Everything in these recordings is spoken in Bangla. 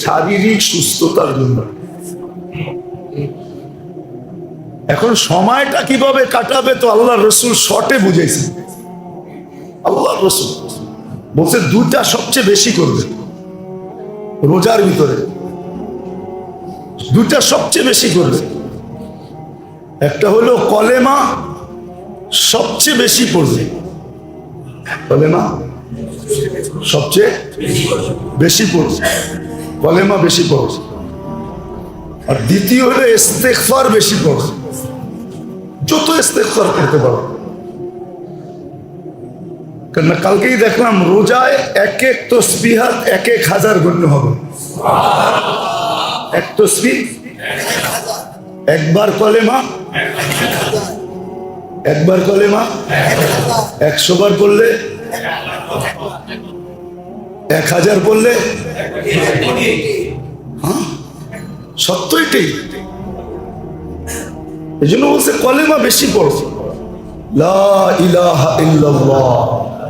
শারীরিক সুস্থতার জন্য। এখন সময়টা কিভাবে কাটাবে তো আল্লাহ রসুল শর্টে বুঝাইছেন। আল্লাহ রসুল বলছে দুটা সবচেয়ে বেশি করবে রোজার ভিতরে, দুটা সবচেয়ে বেশি করবে। একটা হলো কলেমা সবচেয়ে বেশি পড়বে, কলেমা সবচেয়ে বেশি পড়বে, কলেমা বেশি পড়বে। আর দ্বিতীয় হলো ইস্তেগফার বেশি পড়বে, যত ইস্তেগফার করতে পারো। কেন কালকেই দেখলাম রোজায় এক এক তসবিহাত 1000 গণ্য হবে। এক তসবিহ, একবার কলেমা, একবার কলেমা 100 বার পড়লে, 1000 পড়লে, হ্যাঁ সত্য এটাই। এই জন্য বলছে কলেমা বেশি পড়ো, লা ইলাহা ইল্লাল্লাহ,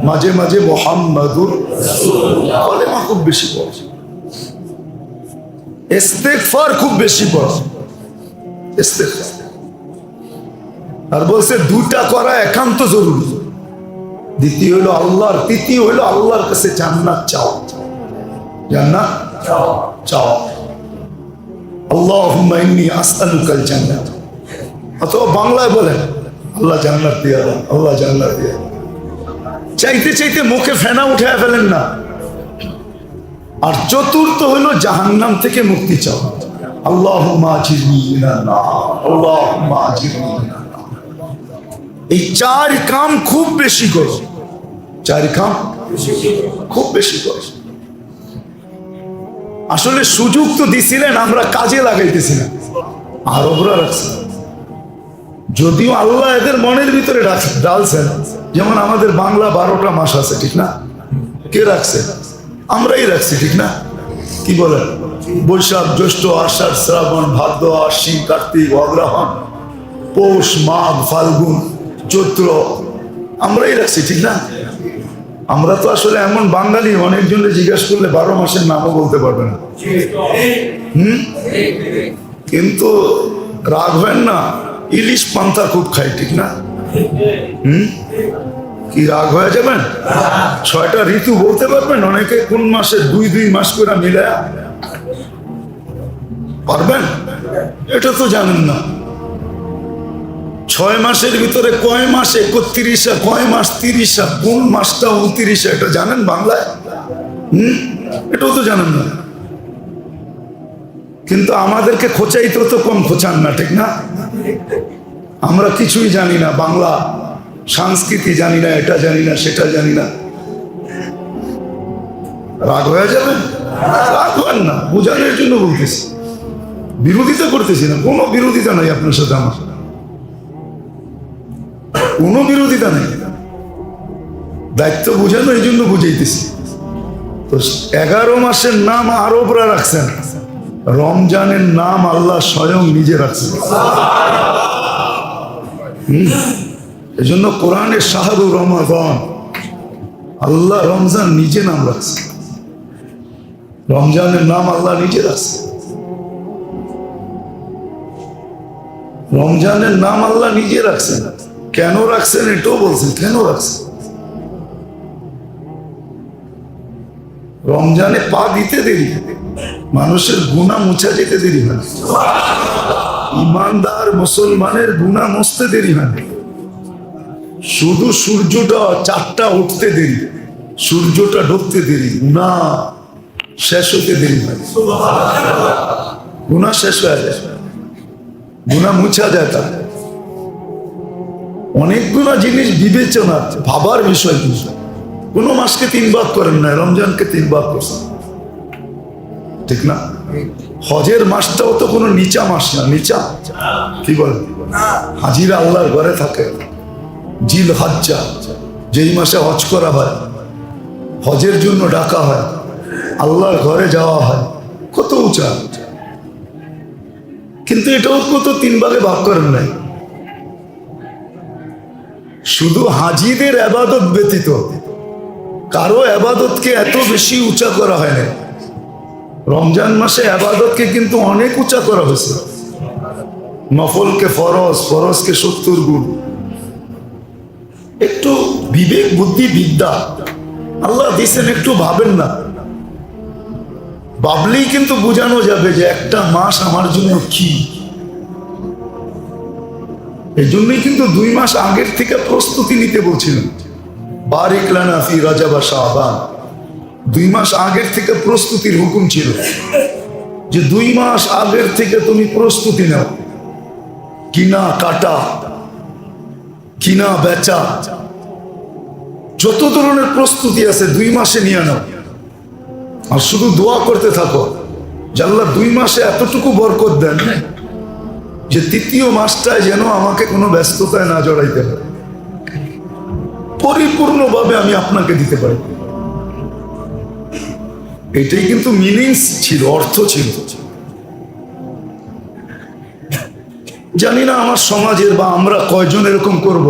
মাঝে মাঝে মুহাম্মাদুর রাসূলুল্লাহ, কলেমা খুব বেশি পড়ো, ইস্তেগফার খুব বেশি পড়ো, ইস্তেগফার। আর বলছে দুটা করা একান্ত জরুরি। দ্বিতীয় হলো আল্লাহর, তৃতীয় হলো আল্লাহর কাছে জান্নাত চাও, জান্নাত চাও। আল্লাহুম্মা ইন্নী আসআলুকাল জান্নাত, অথবা বাংলায় বলেন আল্লাহ জান্নাত দিয়া দাও, আল্লাহ জান্নাত দিয়া দাও। চাইতে চাইতে মুখে ফেনা উঠায় ফেলেন না। আর চতুর্থ হলো জাহান্নাম থেকে মুক্তি চাও, আল্লাহুম্মা আজিরনি মিনান নার, আল্লাহুম্মা আজিরনি মিনান নার। এই 4 কাম খুব বেশি করো, 4 কাম খুব বেশি করো। আসলে সুযোগ তো দিছিলেন, আমরা কাজে লাগাইতেছি না। আরবরা রাখছে, যদিও আল্লাহ এদের মনের ভিতরে ডালছেন। যেমন আমাদের বাংলা 12টা মাস আছে, ঠিক না? কে রাখছে? আমরাই রাখছি, ঠিক না? কি বলেন? বৈশাখ, জ্যৈষ্ঠ, আষাঢ়, শ্রাবণ, ভাদ্র, আশ্বিন, কার্তিক, অগ্রহায়ণ, পৌষ, মাঘ, ফাল্গুন, চৈত্র, আমরাই রাখছি, ঠিক না? আমরা তো আসলে এমন বাঙালি, অনেকজনে জিজ্ঞেস করলে 12 মাসের নামও বলতে পারবে না। কিন্তু রাগ হয় না, ইলিশ পান্তা খুব খাই, ঠিক না? কি রাগ হয়ে যাবেন? 6টা ঋতু বলতে পারবেন? অনেকে কোন মাসে 2 মাস করে মিলায়া পারবেন? এটা তো জানেন না। 6 মাসের ভিতরে কয় মাস 31, কয় মাস 30, কোন মাসটা 29, এটা জানেন বাংলায়? এটাও তো জানেন না। কিন্তু আমাদেরকে খোঁচাইতে তো কম খোঁচান না, ঠিক না? আমরা কিছুই জানি না, বাংলা সংস্কৃতি জানি না, এটা জানি না, সেটা জানি না। রাগ হয়ে যাবেন? রাগ হন না, বোঝানোর জন্য বলতেছি, বিরোধিতা করতেছি না। কোনো বিরোধিতা নাই আপনার সাথে, আমার কোনো বিরোধিতা নেই। দায়িত্ব বুঝানো, এই জন্য বুঝাইতেছি। তো 11 মাসের নাম আরবরা রাখছেন, রমজানের নাম আল্লাহ স্বয়ং নিজে রাখছেন। এই জন্য কোরআনের শাহরু রমাদান, আল্লাহ রমজান নিজে নাম রাখছে, রমজানের নাম আল্লাহ নিজে রাখছে। রমজানের নাম আল্লাহ নিজে রাখছেন। কেন রাখছেন এটাও বলছেন, কেন রাখছেন। রমজানে পা দিতে দেরি, মানুষের গুনাহ মুছা যেতে দেরি হয়। ইমানদার মুসলমানের গুনাহ মুছতে দেরি হয়। শুধু সূর্যটা 4টা উঠতে দেরি, সূর্যটা ডুবতে দেরি, গুনাহ শেষ হতে দেরি হয়। গুনাহ শেষ হয়ে যায়, গুনাহ মুছা যায়। তা অনেকগুলো জিনিস বিবেচনা, ভাবার বিষয়। কোনো মাসকে 3 ভাগ করেন না, রমজানকে 3 ভাগ করছেন, ঠিক না? হজের মাসটাও তো কোনো নিচা মাস না, নিচা কি বলেন? হাজিরা আল্লাহর ঘরে থাকে, জিল হজ্জা, যেই মাসে হজ করা হয়, হজের জন্য ডাকা হয়, আল্লাহর ঘরে যাওয়া হয়, কত উঁচা। কিন্তু এটাও তো 3 ভাগে ভাগ করেন নাই। শুধু হাজিদের ইবাদত ব্যতীত কারো ইবাদতকে এত বেশি উঁচা করা হয় না। রমজান মাসে আবাদতকে কিন্তু অনেক উঁচা করা হয়েছে। নফলকে ফরজ, ফরজকে 70 গুণ। একটু বিবেক বুদ্ধি বিদ্যা আল্লাহ দিয়েছেন, একটু ভাবেন না। ভাবলেই কিন্তু বোঝানো যাবে যে একটা মাস আমার জন্য কি। এই জন্যই কিন্তু 2 মাস আগের থেকে প্রস্তুতি নিতে বলছিলেন। বারিক লানা ফি রজব ওয়া শাবান, 2 মাস আগের থেকে প্রস্তুতির হুকুম ছিল যে 2 মাস আগের থেকে তুমি প্রস্তুতি নাও। কিনা কাটা, কিনা বেচা, যত ধরনের প্রস্তুতি আছে 2 মাসে নিয়ে নাও। আর শুধু দোয়া করতে থাকো যে আল্লাহ 2 মাসে এতটুকু বরকত দেন যে 3য় মাসটায় যেন আমাকে কোনো ব্যস্ততায় না জড়াইতে পারে, পরিপূর্ণভাবে আমি আপনাকে দিতে পারি। এটাই কিন্তু মিনিংস ছিল, অর্থ ছিল। জানি না আমার সমাজের বা আমরা কয়জন এরকম করব।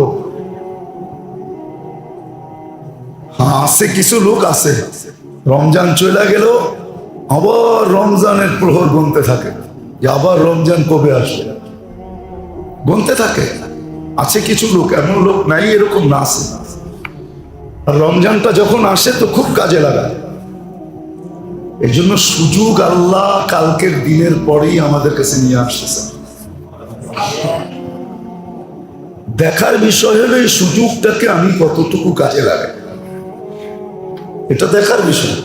হ্যাঁ, আছে কিছু লোক আছে, রমজান চলে গেল আবার রমজানের প্রহর গুনতে থাকে যে আবার রমজান কবে আসবে, গুনতে থাকে। আছে কিছু লোক, এমন লোক নাই এরকম না আছে। আর রমজানটা যখন আসে তো খুব কাজে লাগায়। এই জন্য সুযোগ আল্লাহ কালকের দিনের পরেই আমাদের কাছে নিয়ে আসতেছে। দেখার বিষয় হলো এই সুযোগটাকে আমি কতটুকু কাজে লাগাই, এটা দেখার বিষয়।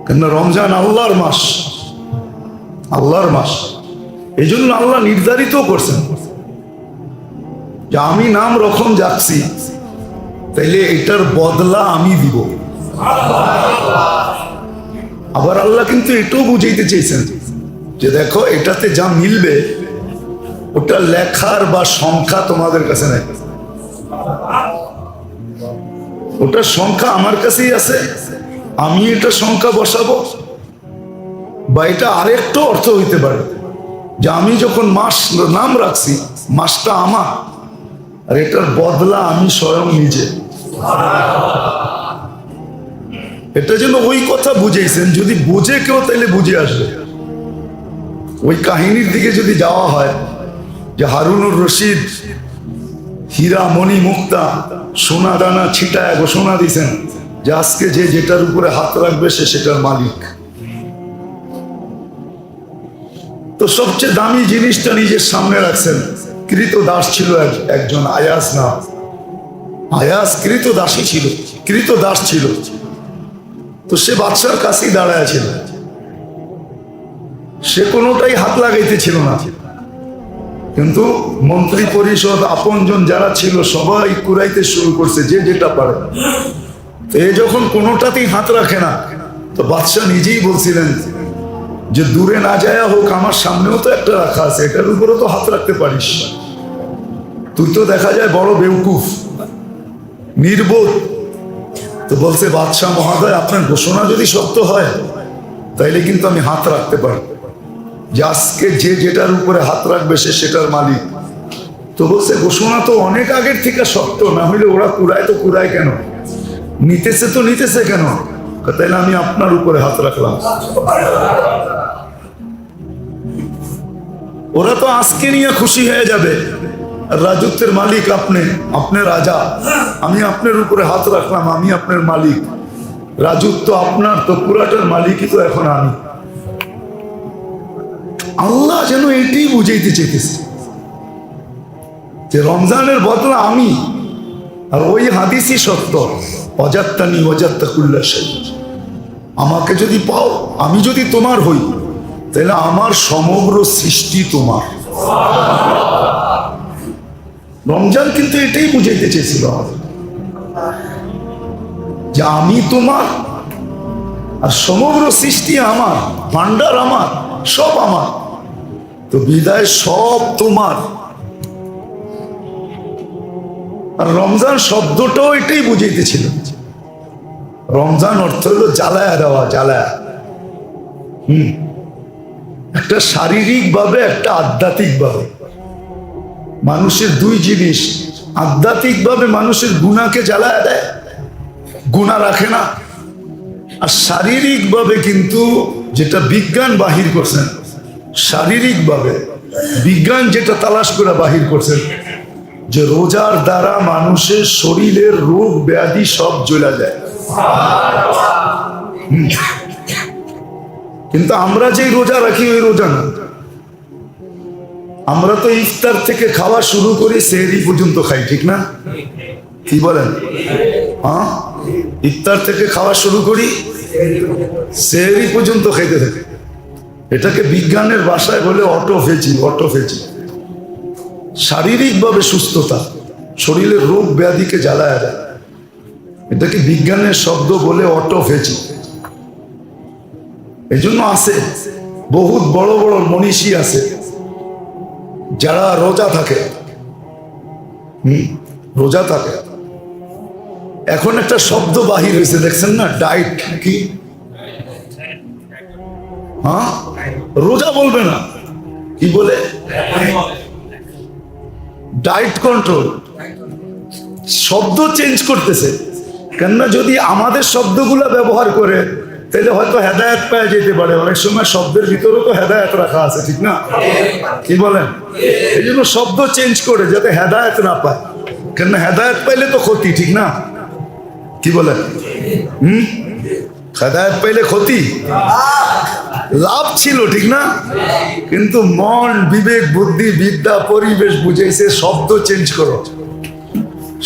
কেন রমজান আল্লাহর মাস, আল্লাহর মাস। এই জন্য আল্লাহ নির্ধারিত করছেন যে আমি নাম রকম যাচ্ছি, তাইলে এটার বদলা আমি দিব। আবার আল্লাহ কিন্তু এটাও বুঝাইতে চেয়েছেন যে দেখো এটাতে যা মিলবে ওটা লেখার বা সংখ্যা তোমাদের কাছে নাই, ওটার সংখ্যা আমার কাছেই আছে। আমি এটা সংখ্যা বসাবো, বা এটা আরেকটা অর্থ হইতে পারে যে আমি যখন মাস নাম রাখছি, মাসটা আমার, আর এটার বদলা আমি স্বয়ং নিজে। এটা যেন ওই কথা বুঝেছেন, যদি বুঝে কেউ তাইলে বুঝে আসবে। ওই কাহিনীর দিকে যদি যাওয়া হয় যে হারুনুর রশিদ হীরা মণি মুক্তা সোনা দানা ছিটায় ঘোষণা দিয়েছেন যে আজকে যে যেটার উপরে হাত রাখবে সে সেটার মালিক। তো সবচেয়ে দামি জিনিসটা নিজের সামনে রাখছেন। কৃত দাস ছিল একজন, আয়াস নাম। আয়াস কৃত দাসী ছিল, কৃত দাস ছিল। তো সে বাদশার কাছেই দাঁড়ায় ছিল, সে কোনোটাই হাত লাগাইতে ছিল না। কিন্তু মন্ত্রী পরিষদ আপনজন যারা ছিল সবাই কুড়াইতে শুরু করছে, যে যেটা পারে। তো এ যখন কোনোটাতেই হাত রাখে না, তো বাদশাহ নিজেই বলছিলেন যে দূরে না যায় হোক, আমার সামনেও তো একটা রাখা আছে, এটার উপরে তো হাত রাখতে পারিস। তুই তো দেখা যায় বড় বেউকুফ, নির্বোধ। তো বলছে বাদশাহ মহোদয়, আপনার ঘোষণা যদি সত্য হয় তাইলে কিন্তু আমি হাত রাখতে পারি, যে আজকে যে যেটার উপরে হাত রাখবে সে সেটার মালিক। তো বলছে ঘোষণা তো অনেক আগের থেকে সত্য, না হইলে ওরা কুড়ায় তো কুড়ায় কেন, নিতেছে তো নিতেছে কেন? তাইলে আমি আপনার উপরে হাত রাখলাম। ওরা তো আজকে নিয়ে খুশি হয়ে যাবে, রাজত্বের মালিক আপনি, আপনি রাজা, আমি আপনার উপরে হাত রাখলাম, আমি আপনার মালিক। রাজত্ব আপনার, তো পুরাটার মালিকই তো এখন আমি। আল্লাহ যেন এটাই বুঝাইতে চেয়েছে যে রমজানের বদলা আমি। আর ওই হাদিসই সত্য, অজাত্তানি অজাত্তাকুল্লা শাই। আমাকে যদি পাও, আমি যদি তোমার হই, তাহলে আমার সমগ্র সৃষ্টি তোমার। রমজান কিন্তু এটাই বুঝাইতে চেয়েছিল যে আমি তোমার, আর সমগ্র সৃষ্টি আমার, ভান্ডার আমার, সব আমার। তো বিদায় সব তোমার। আর রমজান শব্দটাও এটাই বুঝাইতেছিল। রমজান অর্থ হলো জ্বালায়া দেওয়া, জ্বালায়া। একটা শারীরিক ভাবে, একটা আধ্যাত্মিক ভাবে। মানুষের 2 জিনিস, আধ্যাত্মিক ভাবে মানুষের গুনাহকে জ্বালায়া দেয়, গুনাহ রাখে না। আর শারীরিকভাবে কিন্তু যেটা বিজ্ঞান বাহির করছেন, শারীরিকভাবে বিজ্ঞান যেটা তালাশ করে বাহির করছেন, যে রোজার দ্বারা মানুষের শরীরের রোগ ব্যাধি সব জ্বলা যায়। কিন্তু আমরা যেই রোজা রাখি ওই রোজা না। আমরা তো ইফতার থেকে খাওয়া শুরু করি সেহরি পর্যন্ত খাই, ঠিক না? কি বলেন? হ্যাঁ, ইফতার থেকে খাওয়া শুরু করি সেহরি পর্যন্ত খাইতে থাকে। এটাকে বিজ্ঞানের ভাষায় বলে অটোফেজি। অটোফেজি শারীরিকভাবে সুস্থতা, শরীরের রোগ ব্যাধিকে জ্বালায় যায়, এটাকে বিজ্ঞানের শব্দ বলে অটোফেজি। এই জন্য আছে বহুত বড় বড় মনীষী আছে যারা রোজা থাকে, রোজা থাকে। এখন একটা শব্দ বাহির হয়েছে, দেখছেন না? ডায়েট। কি? হ্যাঁ, রোজা বলবে না, কি বলে? Diet control. শব্দ চেঞ্জ করতেছে। কেননা যদি আমাদের শব্দগুলো ব্যবহার করে তাহলে হয়তো হেদায়েত পাওয়া যেতে পারে। অনেক সময় শব্দের ভিতরেও তো হেদায়েত রাখা আছে, ঠিক না? কি বলেন? এই জন্য শব্দ চেঞ্জ করে যাতে হেদায়েত না পায়। কেননা হেদায়েত পাইলে তো ক্ষতি, ঠিক না? কি বলেন? হেদায়েত পাইলে ক্ষতি, লাভ ছিল, ঠিক না? কিন্তু মন, বিবেক, বুদ্ধি, বিদ্যা, পরিবেশ বুঝাইছে শব্দ চেঞ্জ করো।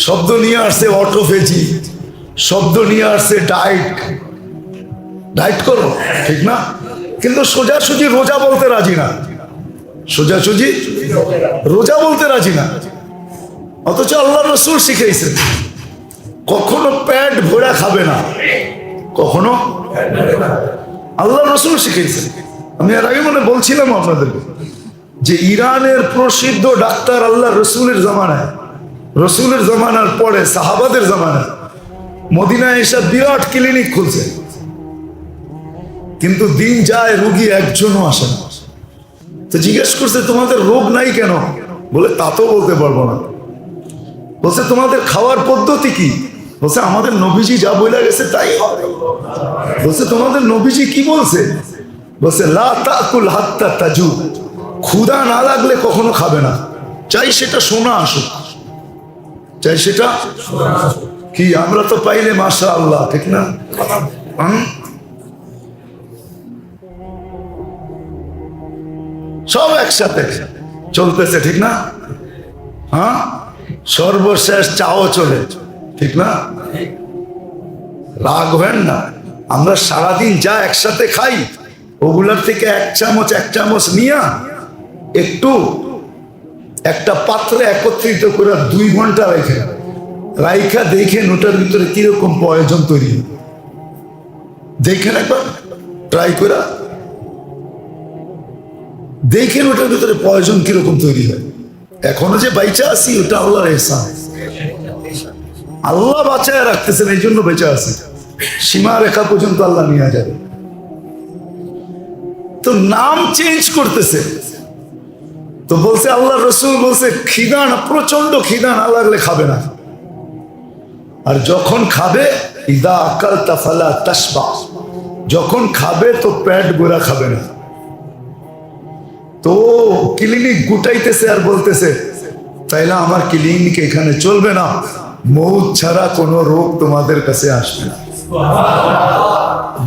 শব্দ নিয়ে আসছে অটোফেজি, শব্দ নিয়ে আসছে ডায়েট। ডায়েট করো, ঠিক না? কিন্তু সোজাসুজি রোজা বলতে রাজি না। সোজাসুজি রোজা বলতে রাজি না। অথচ আল্লাহ রসুল শিখাইছেন কখনো পেট ভরা খাবে না, কখনো। আল্লাহ রসুল শিখাইছেন। আমি এর আগে বলছিলাম আপনাদেরকে যে ইরানের প্রসিদ্ধ ডাক্তার আল্লাহ রসুলের জামানায়, রসুলের জামানার পরে সাহাবাদের জামানায় মদিনায় এসে বিরাট ক্লিনিক খুলছে। কিন্তু দিন যায় রোগী একজনও আসে না। তো জিজ্ঞেস করছে তোমাদের রোগ নাই কেন? বলে তা তো বলতে পারবো না। বলছে তোমাদের খাওয়ার পদ্ধতি কি? বলছে আমাদের নবীজি যা বলে গেছে তাই হবে। বলছে তোমাদের নবীজি কি বলছে? বলছে লা তাকুল হাত্তা তাজু, ক্ষুধা না লাগলে কখনো খাবে না, চাই সেটা সোনা আসুক, চাই সেটা কি। আমরা তো পাইলে মাশাআল্লাহ, ঠিক না? সব একসাথে চলতেছে, ঠিক না? হ্যাঁ, সর্বশেষ চাও চলে, ঠিক না? রাগ হেন না। আমরা সারাদিন যা একসাথে খাই ওগুলার থেকে এক চামচ নিয়ে একটু একটা পাত্রে একত্রিত করে 2 ঘন্টা রাইখা দেখেন ওটার ভিতরে কিরকম প্রয়োজন তৈরি। দেখেন একবার ট্রাই করে দেখেন ওটার ভিতরে প্রয়োজন কিরকম তৈরি হয়। এখনো যে বাইচা আছি ওটা আল্লাহর এহসান। আল্লাহ বাঁচায় রাখতেছেন, এই জন্য বেঁচে আছি। সীমা রেখা পর্যন্ত আল্লাহ নিয়ে যাবে। তো নাম চেঞ্জ করতেছে। তো বলছে আল্লাহ রসুল বলছে খিদা না, প্রচন্ড খিদা না লাগলে খাবে না। আর যখন খাবে ইদা আকালতা ফালা তাশবা, যখন খাবে তো পেট গোরা খাবে না। তো ক্লিনিক গুটাইতেছে আর বলতেছে তাইলে আমার ক্লিনিক এখানে চলবে না, মৌত ছাড়া কোনো রোগ তোমাদের কাছে আসবে না।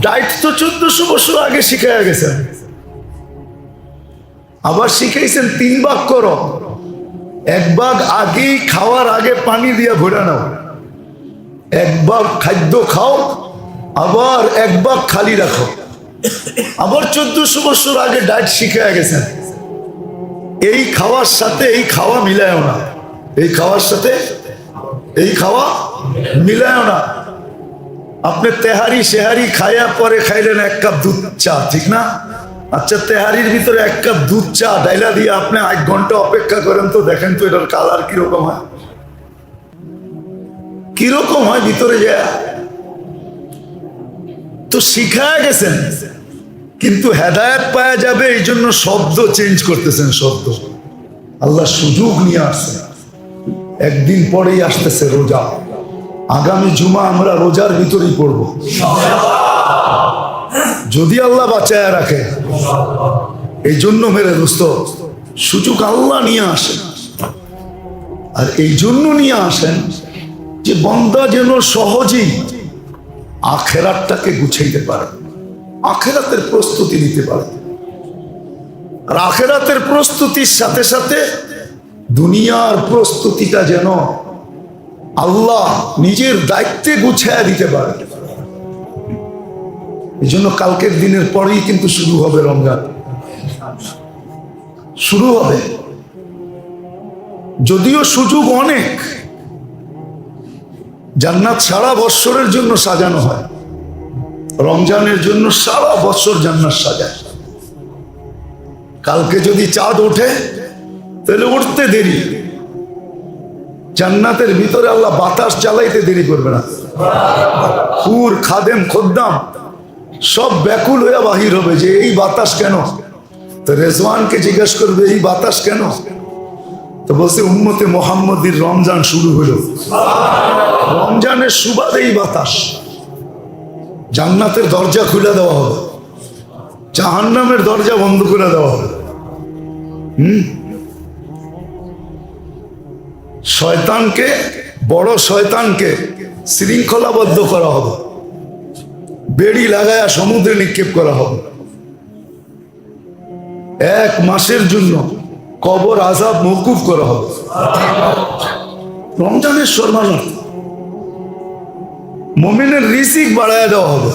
ডায়েট তো 1400 বছর আগে শিখাইয়া গেছেন। আবার শিখাইছেন 3 ভাগ করো। 1 ভাগ আগেই খাওয়ার আগে পানি দিয়া ভরে নাও, 1 ভাগ খাদ্য খাও, আবার 1 ভাগ খালি রাখো। আবার 1400 বছর আগে ডায়েট শিখাইয়া গেছেন। এই খাওয়ার সাথে এই খাওয়া মিলায়ও না, এই খাওয়ার সাথে এই খাওয়া মিলায়ও না। আপনি তেহারি সেহারি খাইয়া পরে খাইলেন 1 কাপ দুধ চা, ঠিক না? আচ্ছা, তেহারির ভিতরে 1 কাপ দুধ চা ডাইলা দিয়ে আপনি 1 ঘন্টা অপেক্ষা করেন তো, দেখেন তো এটার কালার কিরকম হয়, কিরকম হয় ভিতরে যায়। তো শিখায় গেছেন, কিন্তু হেদায়েত পাওয়া যাবে এই জন্য শব্দ চেঞ্জ করতেছেন। শব্দ আল্লাহ সুযোগ নিয়ে আসছে। একদিন পরেই আসতেছে রোজা। আগামী জুমা আমরা রোজার ভিতরেই পড়বো। যদি আল্লাহ বাঁচায় রাখে। এই জন্য মেরে দোস্ত, সুযোগ আল্লাহ নিয়ে আসেন, আর এই জন্য নিয়ে আসেন যে বান্দা যেন সহজেই আখেরাতটাকে গুছাইতে পারে, আখেরাতের প্রস্তুতি নিতে পারে। আর আখেরাতের প্রস্তুতির সাথে সাথে দুনিয়ার প্রস্তুতিটা যেন আল্লাহ নিজের দায়িত্বে গুছাইয়া দিতে পারে। এই জন্য কালকের দিনের পরেই কিন্তু শুরু হবে রমজান, শুরু হবে। যদিও সুযোগ অনেক, জান্নাত সারা বৎসরের জন্য সাজানো হয়, রমজানের জন্য সারা বছর জান্নাত সাজায়। কালকে যদি চাঁদ ওঠে তাহলে উঠতে দেরি, জান্নাতের ভিতরে আল্লাহ বাতাস চালাইতে দেরি করবে না। হুর, খাদেম, খদ্দাম সব ব্যাকুল হয়ে বাহির হবে যে এই বাতাস কেন। তো রেজওয়ানকে জিজ্ঞেস করবে এই বাতাস কেন, তো বলছে উম্মতে মোহাম্মদীর রমজান শুরু হলো, রমজানের সুবাদে এই বাতাস। জান্নাতের দরজা খুলে দেওয়া হবে, জাহান্নামের দরজা বন্ধ করে দেওয়া হবে। শয়তানকে, বড় শয়তানকে শৃঙ্খলাবদ্ধ করা হবে, বেড়ি লাগায়া সমুদ্রে নিক্ষেপ করা হবে। 1 মাসের জন্য কবর আযাব মওকুফ করা হবে। রমজানের সম্মানার্থে মুমিনের রিজিক বাড়ায় দেওয়া হবে।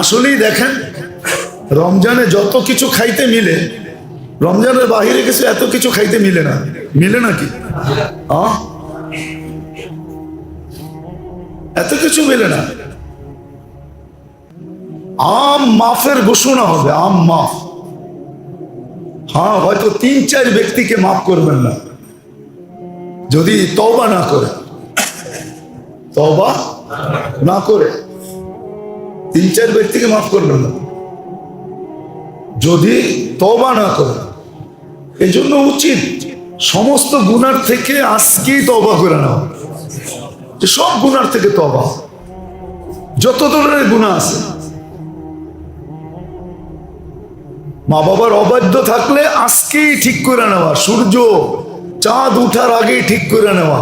আসলেই দেখেন, রমজানে যত কিছু খাইতে মিলে, রমজানের বাহিরে কিছু এত কিছু খাইতে মিলে না। মিলে নাকি? এত কিছু মিলে না। আম মাফের ঘোষণা হবে, আম মাফ। হ্যাঁ, হয়তো 3-4 ব্যক্তিকে মাফ করবেন না যদি তওবা না করে, তওবা না করে 3-4 ব্যক্তিকে মাফ করবেন না যদি তওবা না করে। এই জন্য উচিত সমস্ত গুনার থেকে আজকেই তওবা করে নাও, যে সব গুনার থেকে তওবা, যত ধরনের গুনাহ আছে। মা বাবার অবাধ্য থাকলে আজকেই ঠিক করে নেওয়া, সূর্য চাঁদ উঠার আগেই ঠিক করে নেওয়া,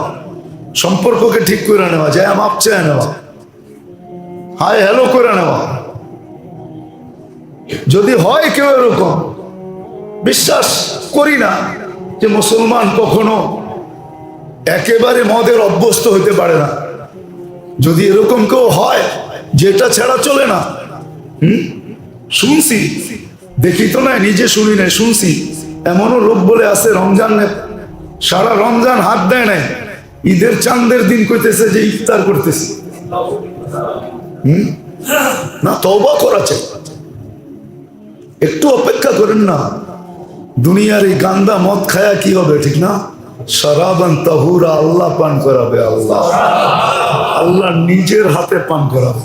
সম্পর্ককে ঠিক করে নেওয়া, যায় মাপ চেয়ে নেওয়া, হাই হ্যালো করে নেওয়া। যদি হয় কেউ এরকম, বিশ্বাস করি না যে মুসলমান কখনো একেবারে মদের অভ্যস্ত হতে পারে না। যদি এরকম কেউ হয় যেটা ছাড়া চলে না, শুনছি, দেখি তো না, নিজে শুনি নাই, শুনছি এমনও লোক বলে আছে রমজান সারা রমজান হাত দেয় নাই, ঈদের চাঁদের দিন কইতেছে যে ইফতার করতেছে। না, তওবা করা চাই। একটু অপেক্ষা করেন না, দুনিয়ার এই গান্দা মদ খায়া কি হবে, ঠিক না? শরাবান তাহুরা, আল্লাহ পান করাবে, আল্লাহ, আল্লাহ নিজের হাতে পান করাবে।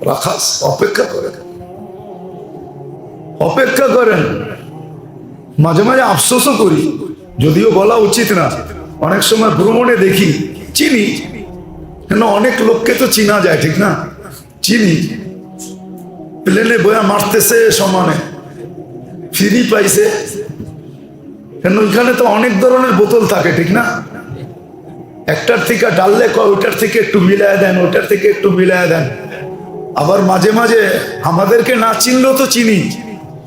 রাখাস, অপেক্ষা করেন, অপেক্ষা করেন। মাঝে মাঝে আফসোসও করি, যদিও বলা উচিত না। অনেক সময় ভ্রমণে দেখি, চিনি কেন, অনেক লোককে তো চিনা যায়, ঠিক না? চিনি, প্লেনে বয়া মারতেছে সমানে, ফ্রি পাইছে, কেন ওইখানে তো অনেক ধরনের বোতল থাকে, ঠিক না? একটার থেকে ডাললে কয় ওইটার থেকে একটু মিলায় দেন, ওইটার থেকে একটু মিলায় দেন। আবার মাঝে মাঝে আমাদেরকে না চিনলেও তো চিনি,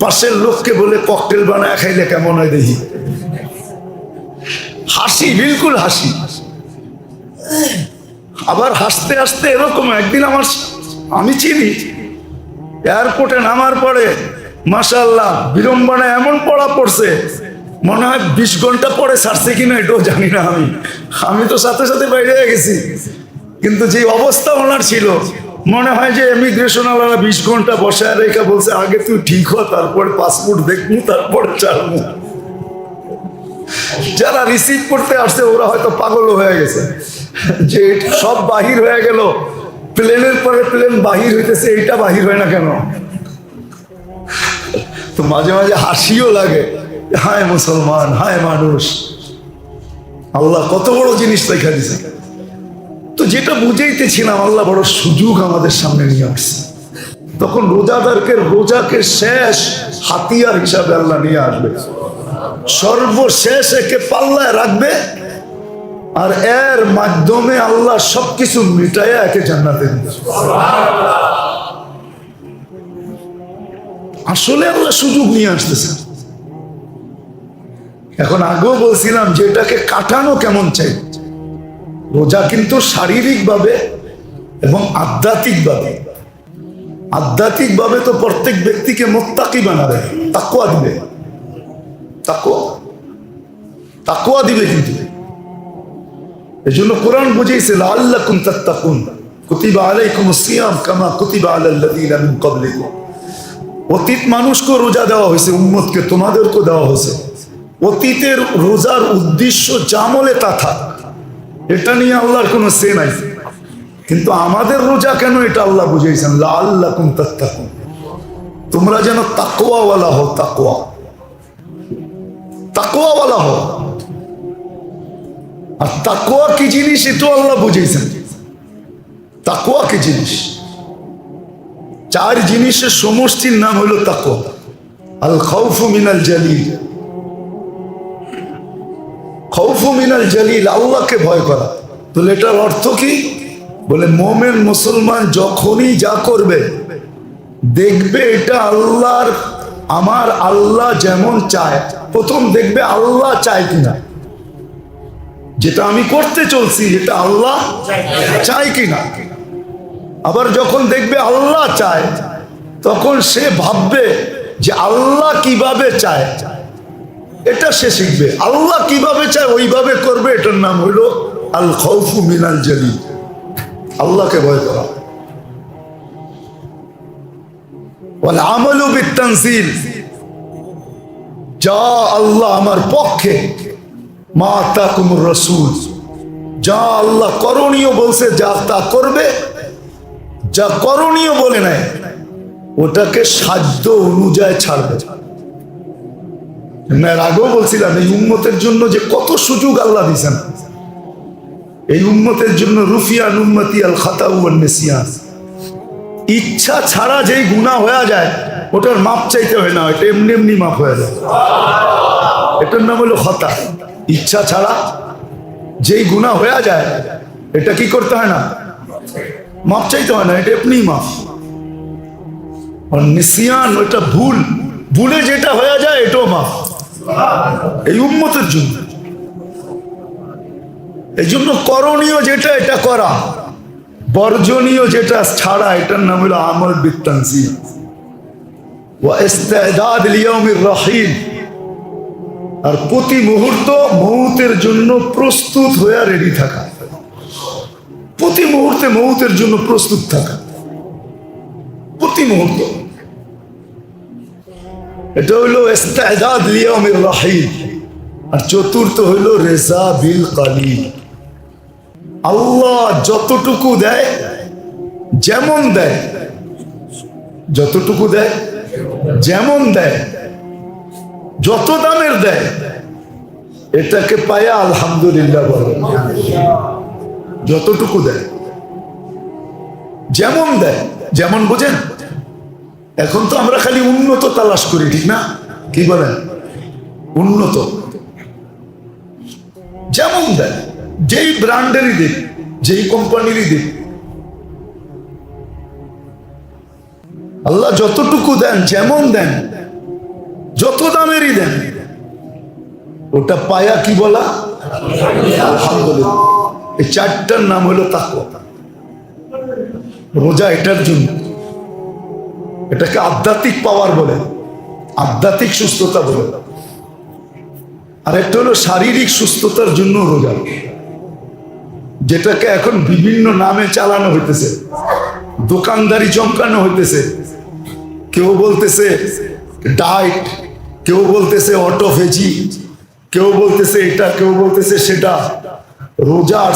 পাশের লোককে বলে ককটেল বানায় খাইলে কেমন হয় দেখি। হাসি, বিলকুল হাসি। আবার হাসতে হাসতে এরকম একদিন আমি চিনি, এয়ারপোর্টে নামার পরে মাশাআল্লাহ বিড়ম্বনায় এমন পড়া পড়ছে, মনে হয় 20 ঘন্টা পরে ছাড়ছে কিনা এটাও জানি না। আমি তো সাথে সাথে বাইরে গেছি, কিন্তু যে অবস্থা ওনার ছিল, মনে হয় যে ইমিগ্রেশন ওয়ালারা 20 ঘন্টা বসায় রেখা বলছে আগে তুই ঠিক হ, তারপরে পাসপোর্ট দেখবো, তারপরে ছাড়বো। যারা রিসিভ করতে আসছে ওরা হয়তো পাগল হয়ে গেছে যে সব বাহির হয়ে গেল, প্লেনের পরে প্লেন বাহির হইতেছে, এইটা বাহির হয় না কেন? তো মাঝে মাঝে হাসিও লাগে, হায় মুসলমান, হায় মানুষ, আল্লাহ কত বড় জিনিস দেখা দিছে। তো যেটা বুঝাইতেছিলাম, আল্লাহ বড় সুযোগ আমাদের সামনে নিয়ে আসছে। তখন রোজাদারকে রোজাকে শেষ হাতিয়ার হিসাবে আল্লাহ নিয়ে আসবে, সর্বশেষ একে পাল্লায় রাখবে, আর এর মাধ্যমে আল্লাহ সবকিছু মিটাইয়া একে জান্নাতে দিবে। আসলে আল্লাহ সুযোগ নিয়ে আসতেছে। এখন আগেও বলছিলাম যে এটাকে কাটানো কেমন চাই। রোজা কিন্তু শারীরিক ভাবে এবং আধ্যাত্মিক ভাবে তো প্রত্যেক ব্যক্তিকে মুত্তাকি বানাবে, তাকওয়া দিবে, তাকওয়া দিবে। কিন্তু এই জন্য কোরআন বুঝিয়েছে লাআল্লাকুম তাত্তাকুন, কুতিবা আলাইকুমুস সিয়াম কামা কুতিবা আলাল্লাযীনা মিন ক্বাবলিকুম। অতীত মানুষকে রোজা দেওয়া হয়েছে, উম্মতকে তোমাদেরকে দেওয়া হয়েছে। অতীতের রোজার উদ্দেশ্য জামলে তা থাক, এটা নিয়ে আল্লাহর কোনো সে নাই। কিন্তু আমাদের রোজা কেন, এটা আল্লাহ বুঝিয়েছেন লাআল্লাকুম তাত্তাকুন, তোমরা যেন তাকওয়াওয়ালা হও, তাকওয়াওয়ালা হও। আর তাকওয়া কি জিনিস এটাও আল্লাহ বুঝিয়েছেন। তাকওয়া কি জিনিস? 4 জিনিসের সমষ্টির নাম হলো তাকওয়া। আল খাউফু মিনাল জালিল, খাউফু মিনাল জালিল, আল্লাহকে ভয় করা। তো এটার অর্থ কি? বলে মুমিন মুসলমান যখনই যা করবে দেখবে এটা আল্লাহর, আমার আল্লাহ যেমন চায়, প্রথম দেখবে আল্লাহ চায় কিনা, যেটা আমি করতে চলছি এটা আল্লাহ চায় কিনা। আবার যখন দেখবে আল্লাহ চায়, তখন সে ভাববে যে আল্লাহ কিভাবে চায়, এটা সে শিখবে। আল্লাহ কিভাবে চায় ওইভাবে করবে। এটার নাম হইল আল খাউফু মিনাল জালিল, আল্লাহকে ভয় করা। ওয়াল আমালু বিত-তানজিল, যা আল্লাহ আমার পক্ষে, মা আতাকুমুর রাসূল, যা আল্লাহ করণীয় বলছে যা তা করবে, যা করণীয় বলে নাই ওটাকে সাধ্য অনুযায়ী ছাড়বে। এর আগেও বলছিলাম এই উম্মতের জন্য যে কত সুযোগ আল্লাহ দিয়েছেন। এই উম্মতের জন্য রুফিয়ান উম্মতি আল খাতাউ ওয়ান নিসিয়ান, ইচ্ছা ছাড়া যেই গুনাহ হয়ে যায় ওটার মাপ চাইতে হয় না, এটা এমনি এমনি মাপ হয়ে যায়। এটার নাম হলো খাতা। ইচ্ছা ছাড়া যেই গুনাহ হয়ে যায় এটা কি করতে হয় না, মাপ চাইতে হয় না, এটা এমনি মাপ। আর নিসিয়ান ওটা ভুল, ভুলে যেটা হয়ে যায় এটাও মাপ। এই উম্মতের জন্য, এই জন্য করণীয় যেটা এটা করা, বর্জনীয় যেটা ছাড়া, এটার নাম হলো আমল বিত-তানজিল ওয়া ইস্তিদাদ লিয়াউমির রাহিল। আর প্রতি মুহূর্ত মৌতের জন্য প্রস্তুত হয়ে রেডি থাকা, প্রতি মুহূর্তে মৌতের জন্য প্রস্তুত থাকা, প্রতি মুহূর্ত। এটা হইলো ইস্তিদাদ লিয়াউমির রাহিল। আর চতুর্থ হইলো রেজা বিল কালিল, আল্লাহ যতটুকু দেয়, যেমন দেয়, যতটুকু দেয়, যেমন দেয়, যত দামের দেয়, এটাকে পায়া আলহামদুলিল্লাহ বলে। যতটুকু দেয়, যেমন দেয়, যেমন বুঝেন। এখন তো আমরা খালি উন্নত তালাশ করি, ঠিক না? কি বলেন? উন্নত, যেমন দেয়, যেই ব্র্যান্ডেরই দিক, যেই কোম্পানিরই দিক, আল্লাহ যতটুকু দেন, যেমন দেন, যত দামেরই দেন, ওটা পায়া কি বলা? আলহামদুলিল্লাহ। এই 4টার নাম হলো তাকওয়া। রোজা এটার জন্য, এটাকে আধ্যাত্মিক পাওয়ার বলে, আধ্যাত্মিক সুস্থতা বলে। আর একটা হলো শারীরিক সুস্থতার জন্য রোজা, যেটাকে এখন বিভিন্ন নামে চালানো হইতেছে, দোকানদারি চমকানো হইতেছে। কেউ বলতেছে ডায়েট, কেউ বলতেছে অটোফেজি, কেউ বলতেছে এটা, কেউ বলতেছে সেটা। রোজা আর